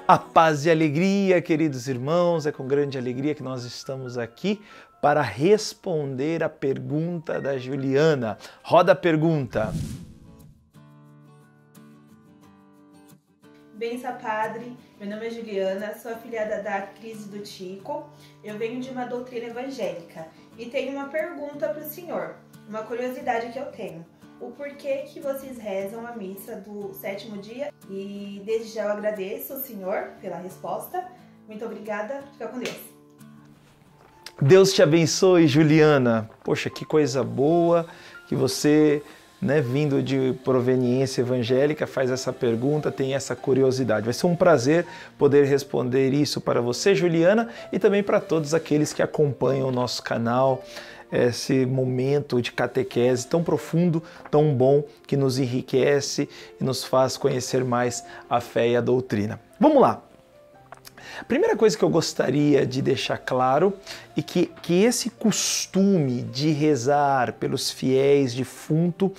A paz e alegria, queridos irmãos, é com grande alegria que nós estamos aqui para responder a pergunta da Juliana. Roda a pergunta. Benção, Padre. Meu nome é Juliana, sou afiliada da Crise do Tico. Eu venho de uma doutrina evangélica e tenho uma pergunta para o senhor, uma curiosidade que eu tenho. O porquê que vocês rezam a missa do 7º dia? E desde já eu agradeço o senhor pela resposta. Muito obrigada. Fica com Deus. Deus te abençoe, Juliana. Poxa, que coisa boa que você, vindo de proveniência evangélica, faz essa pergunta, tem essa curiosidade. Vai ser um prazer poder responder isso para você, Juliana, e também para todos aqueles que acompanham o nosso canal, esse momento de catequese tão profundo, tão bom, que nos enriquece e nos faz conhecer mais a fé e a doutrina. Vamos lá! A primeira coisa que eu gostaria de deixar claro é que esse costume de rezar pelos fiéis defuntos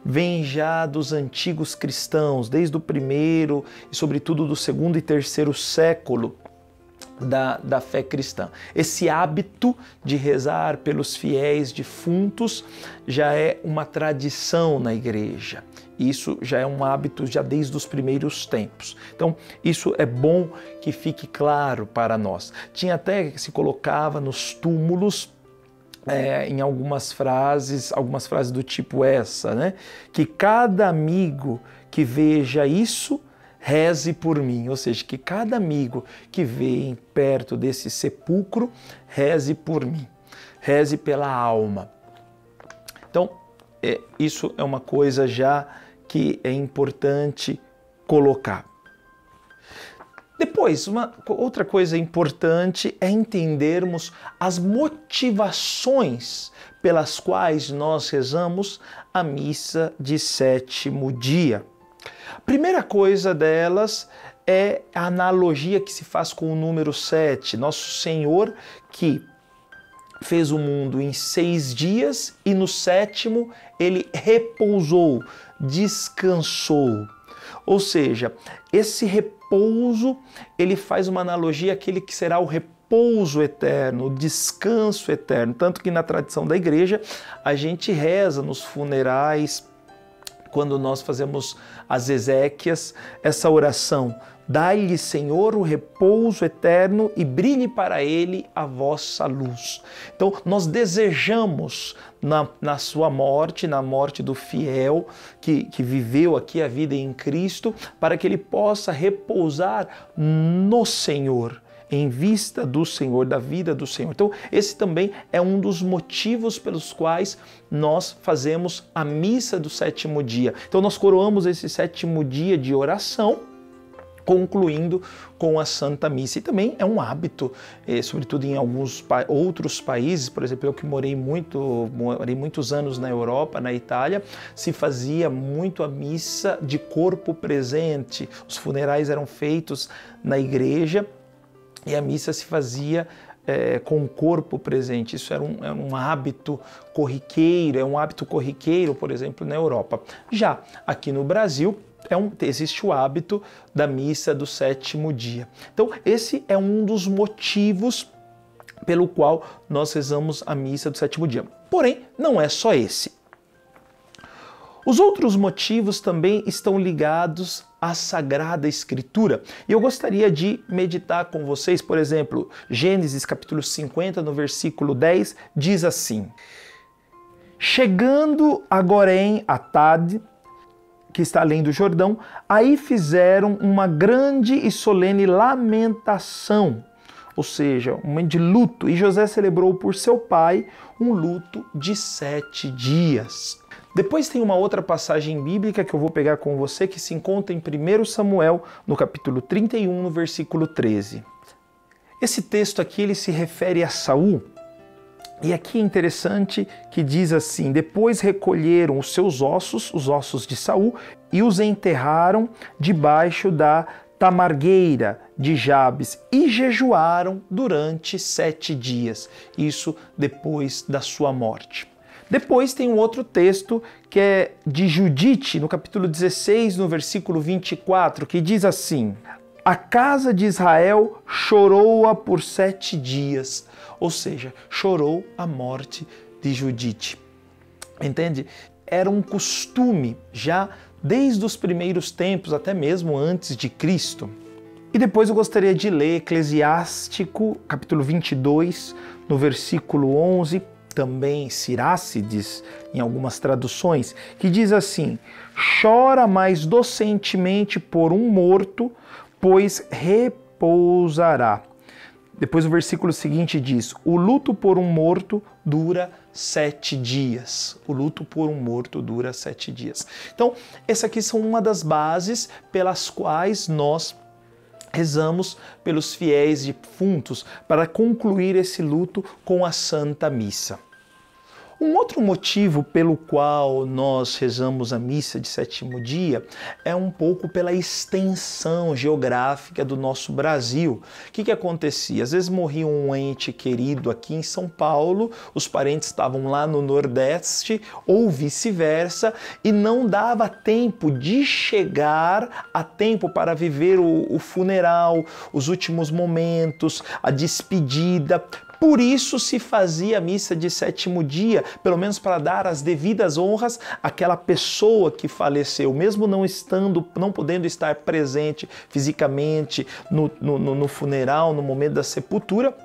vem já dos antigos cristãos, desde o primeiro e sobretudo do segundo e terceiro século da fé cristã. Esse hábito de rezar pelos fiéis defuntos já é uma tradição na igreja. Isso já é um hábito já desde os primeiros tempos. Então, isso é bom que fique claro para nós. Tinha até que se colocava nos túmulos em algumas frases do tipo essa, que cada amigo que veja isso reze por mim, ou seja, que cada amigo que vem perto desse sepulcro reze por mim, reze pela alma. Então, isso é uma coisa já que é importante colocar. Depois, outra coisa importante é entendermos as motivações pelas quais nós rezamos a missa de 7º dia. A primeira coisa delas é a analogia que se faz com o número 7. Nosso Senhor que fez o mundo em 6 dias e no 7º ele repousou, descansou. Ou seja, esse repouso, ele faz uma analogia àquele que será o repouso eterno, o descanso eterno. Tanto que na tradição da igreja, a gente reza nos funerais, quando nós fazemos as exéquias, essa oração: dai-lhe, Senhor, o repouso eterno e brilhe para ele a vossa luz. Então, nós desejamos na sua morte, na morte do fiel que viveu aqui a vida em Cristo, para que ele possa repousar no Senhor, em vista do Senhor, da vida do Senhor. Então, esse também é um dos motivos pelos quais nós fazemos a missa do 7º dia. Então, nós coroamos esse 7º dia de oração, concluindo com a Santa Missa. E também é um hábito, sobretudo em alguns outros países, por exemplo, eu que morei muitos anos na Europa, na Itália, se fazia muito a missa de corpo presente. Os funerais eram feitos na igreja e a missa se fazia com o corpo presente. Isso era um hábito corriqueiro, por exemplo, na Europa. Já aqui no Brasil, existe o hábito da missa do 7º dia. Então, esse é um dos motivos pelo qual nós rezamos a missa do 7º dia. Porém, não é só esse. Os outros motivos também estão ligados à Sagrada Escritura. E eu gostaria de meditar com vocês, por exemplo, Gênesis capítulo 50, no versículo 10, diz assim: chegando a Gorém, Atad, que está além do Jordão, aí fizeram uma grande e solene lamentação, ou seja, um momento de luto, e José celebrou por seu pai um luto de 7 dias. Depois tem uma outra passagem bíblica que eu vou pegar com você, que se encontra em 1 Samuel, no capítulo 31, no versículo 13. Esse texto aqui, ele se refere a Saul. E aqui é interessante que diz assim: depois recolheram os seus ossos, os ossos de Saul, e os enterraram debaixo da tamargueira de Jabes e jejuaram durante 7 dias. Isso depois da sua morte. Depois tem um outro texto que é de Judite, no capítulo 16, no versículo 24, que diz assim: a casa de Israel chorou-a por 7 dias, ou seja, chorou a morte de Judite. Entende? Era um costume já desde os primeiros tempos, até mesmo antes de Cristo. E depois eu gostaria de ler Eclesiástico, capítulo 22, no versículo 11, também Sirácides, em algumas traduções, que diz assim: chora mais docentemente por um morto, pois repousará. Depois o versículo seguinte diz: o luto por um morto dura 7 dias. O luto por um morto dura 7 dias. Então, essas aqui são uma das bases pelas quais nós rezamos pelos fiéis defuntos para concluir esse luto com a Santa Missa. Um outro motivo pelo qual nós rezamos a missa de 7º dia é um pouco pela extensão geográfica do nosso Brasil. O que acontecia? Às vezes morria um ente querido aqui em São Paulo, os parentes estavam lá no Nordeste ou vice-versa e não dava tempo de chegar a tempo para viver o funeral, os últimos momentos, a despedida. Por isso se fazia a missa de 7º dia, pelo menos para dar as devidas honras àquela pessoa que faleceu, mesmo não podendo estar presente fisicamente no funeral, no momento da sepultura.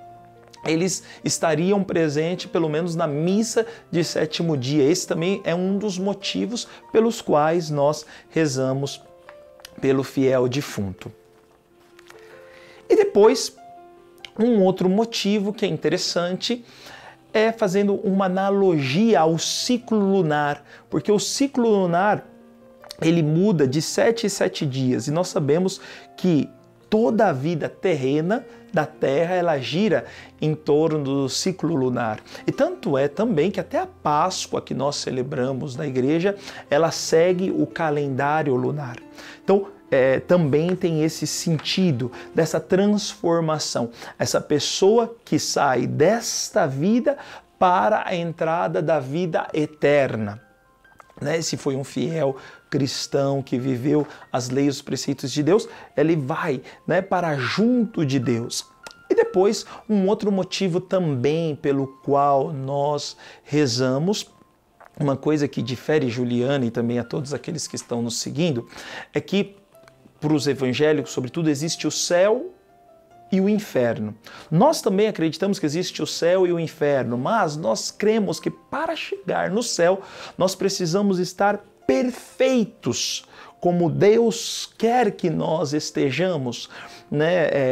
Eles estariam presentes pelo menos na missa de 7º dia. Esse também é um dos motivos pelos quais nós rezamos pelo fiel defunto. E depois, um outro motivo que é interessante é fazendo uma analogia ao ciclo lunar, porque o ciclo lunar ele muda de 7 em 7 dias e nós sabemos que toda a vida terrena da Terra ela gira em torno do ciclo lunar. E tanto é também que até a Páscoa que nós celebramos na igreja, ela segue o calendário lunar. Então, também tem esse sentido dessa transformação, essa pessoa que sai desta vida para a entrada da vida eterna. Se foi um fiel cristão que viveu as leis e os preceitos de Deus, ele vai para junto de Deus. E depois, um outro motivo também pelo qual nós rezamos, uma coisa que difere Juliana e também a todos aqueles que estão nos seguindo, é que para os evangélicos, sobretudo, existe o céu e o inferno. Nós também acreditamos que existe o céu e o inferno, mas nós cremos que para chegar no céu, nós precisamos estar perfeitos, como Deus quer que nós estejamos,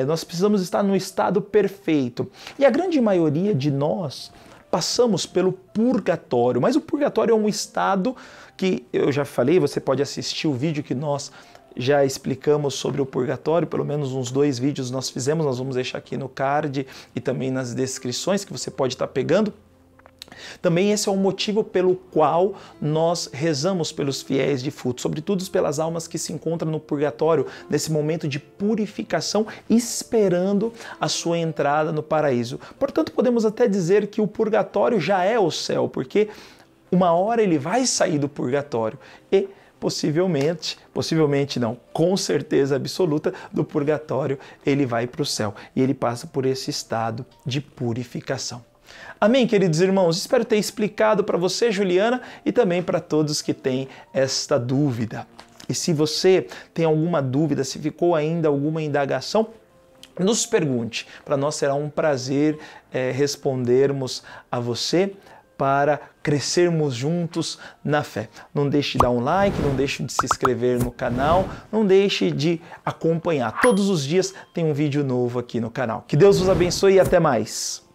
nós precisamos estar no estado perfeito. E a grande maioria de nós passamos pelo purgatório, mas o purgatório é um estado que eu já falei, você pode assistir o vídeo que nós já explicamos sobre o purgatório, pelo menos uns 2 vídeos nós fizemos, nós vamos deixar aqui no card e também nas descrições que você pode estar pegando. Também esse é o motivo pelo qual nós rezamos pelos fiéis defuntos, sobretudo pelas almas que se encontram no purgatório, nesse momento de purificação, esperando a sua entrada no paraíso. Portanto, podemos até dizer que o purgatório já é o céu, porque uma hora ele vai sair do purgatório e possivelmente não, com certeza absoluta, do purgatório ele vai para o céu e ele passa por esse estado de purificação. Amém, queridos irmãos? Espero ter explicado para você, Juliana, e também para todos que têm esta dúvida. E se você tem alguma dúvida, se ficou ainda alguma indagação, nos pergunte. Para nós será um prazer respondermos a você, para crescermos juntos na fé. Não deixe de dar um like, não deixe de se inscrever no canal, não deixe de acompanhar. Todos os dias tem um vídeo novo aqui no canal. Que Deus vos abençoe e até mais!